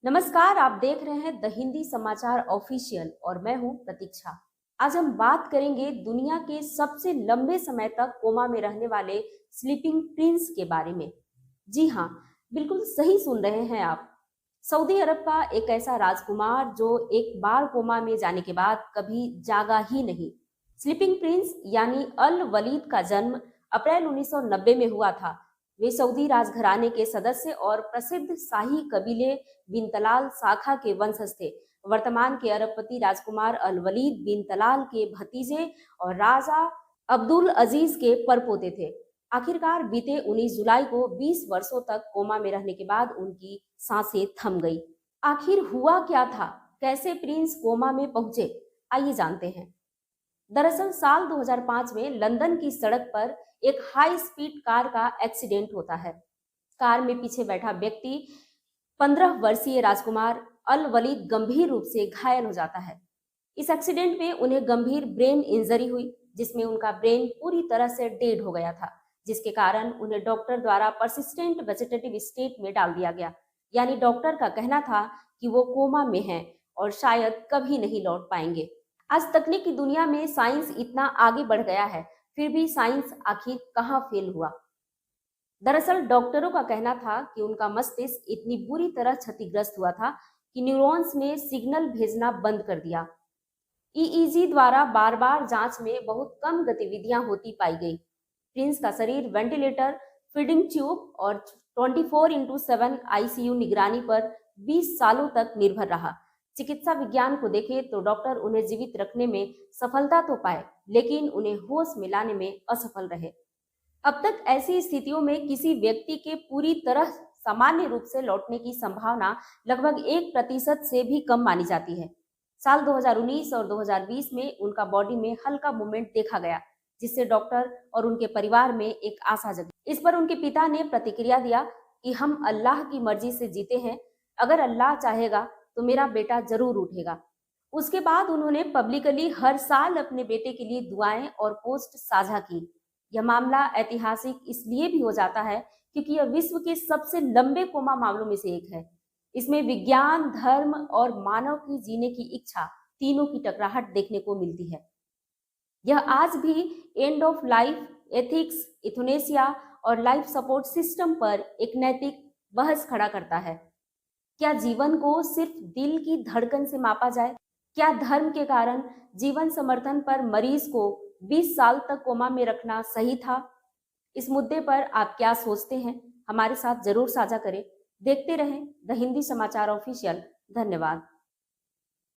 नमस्कार, आप देख रहे हैं द हिंदी समाचार ऑफिशियल और मैं हूं प्रतीक्षा। आज हम बात करेंगे दुनिया के सबसे लंबे समय तक कोमा में रहने वाले स्लीपिंग प्रिंस के बारे में। जी हाँ, बिल्कुल सही सुन रहे हैं आप। सऊदी अरब का एक ऐसा राजकुमार जो एक बार कोमा में जाने के बाद कभी जागा ही नहीं। स्लीपिंग प्रिंस यानी अल वलीद का जन्म अप्रैल 1990 में हुआ था। वे सऊदी राजघराने के सदस्य और प्रसिद्ध शाही कबीले बिन तलाल शाखा के वंशज थे। वर्तमान के अरबपति राजकुमार अल वलीद बिन तलाल के भतीजे और राजा अब्दुल अजीज के परपोते थे। आखिरकार बीते 19 जुलाई को 20 वर्षों तक कोमा में रहने के बाद उनकी सांसें थम गई। आखिर हुआ क्या था? कैसे प्रिंस कोमा में पहुंचे? आइए जानते हैं। दरअसल साल 2005 में लंदन की सड़क पर एक हाई स्पीड कार का एक्सीडेंट होता है। कार में पीछे बैठा व्यक्ति 15 वर्षीय राजकुमार अल वलीद गंभीर रूप से घायल हो जाता है। इस एक्सीडेंट में उन्हें गंभीर ब्रेन इंजरी हुई, जिसमें उनका ब्रेन पूरी तरह से डेड हो गया था, जिसके कारण उन्हें डॉक्टर द्वारा परसिस्टेंट वेजिटेटिव स्टेट में डाल दिया गया। यानी डॉक्टर का कहना था कि वो कोमा में हैं और शायद कभी नहीं लौट पाएंगे। आज तकनीक की दुनिया में साइंस इतना आगे बढ़ गया है, फिर भी साइंस आखिर कहाँ फेल हुआ? दरअसल डॉक्टरों का कहना था कि उनका मस्तिष्क इतनी बुरी तरह क्षतिग्रस्त हुआ था कि न्यूरॉन्स ने सिग्नल भेजना बंद कर दिया। ईईजी द्वारा बार बार जांच में बहुत कम गतिविधियां होती पाई गई। प्रिंस का शरीर वेंटिलेटर, फीडिंग ट्यूब और 24/7 आईसीयू निगरानी पर 20 सालों तक निर्भर रहा। चिकित्सा विज्ञान को देखें तो डॉक्टर उन्हें जीवित रखने में सफलता तो पाए, लेकिन उन्हें होश में लाने में असफल रहे। अब तक ऐसी स्थितियों में किसी व्यक्ति के पूरी तरह सामान्य रूप से लौटने की संभावना लगभग 1% से भी कम मानी जाती है। साल 2019 और 2020 में उनका बॉडी में हल्का मूवमेंट देखा गया, जिससे डॉक्टर और उनके परिवार में एक आशा जगी। इस पर उनके पिता ने प्रतिक्रिया दिया कि हम अल्लाह की मर्जी से जीते हैं, अगर अल्लाह चाहेगा तो मेरा बेटा जरूर उठेगा। उसके बाद उन्होंने पब्लिकली हर साल अपने बेटे के लिए दुआएं और पोस्ट साझा की। यह मामला ऐतिहासिक इसलिए भी हो जाता है क्योंकि यह विश्व के सबसे लंबे कोमा मामलों में से एक है। इसमें विज्ञान, धर्म और मानव की जीने की इच्छा तीनों की टकराहट देखने को मिलती है। यह आज भी एंड ऑफ लाइफ, एथिक्स, इथोनेसिया और लाइफ सपोर्ट सिस्टम पर एक नैतिक बहस खड़ा करता है। क्या जीवन को सिर्फ दिल की धड़कन से मापा जाए? क्या धर्म के कारण जीवन समर्थन पर मरीज को 20 साल तक कोमा में रखना सही था? इस मुद्दे पर आप क्या सोचते हैं? हमारे साथ जरूर साझा करें। देखते रहें द हिंदी समाचार ऑफिशियल। धन्यवाद।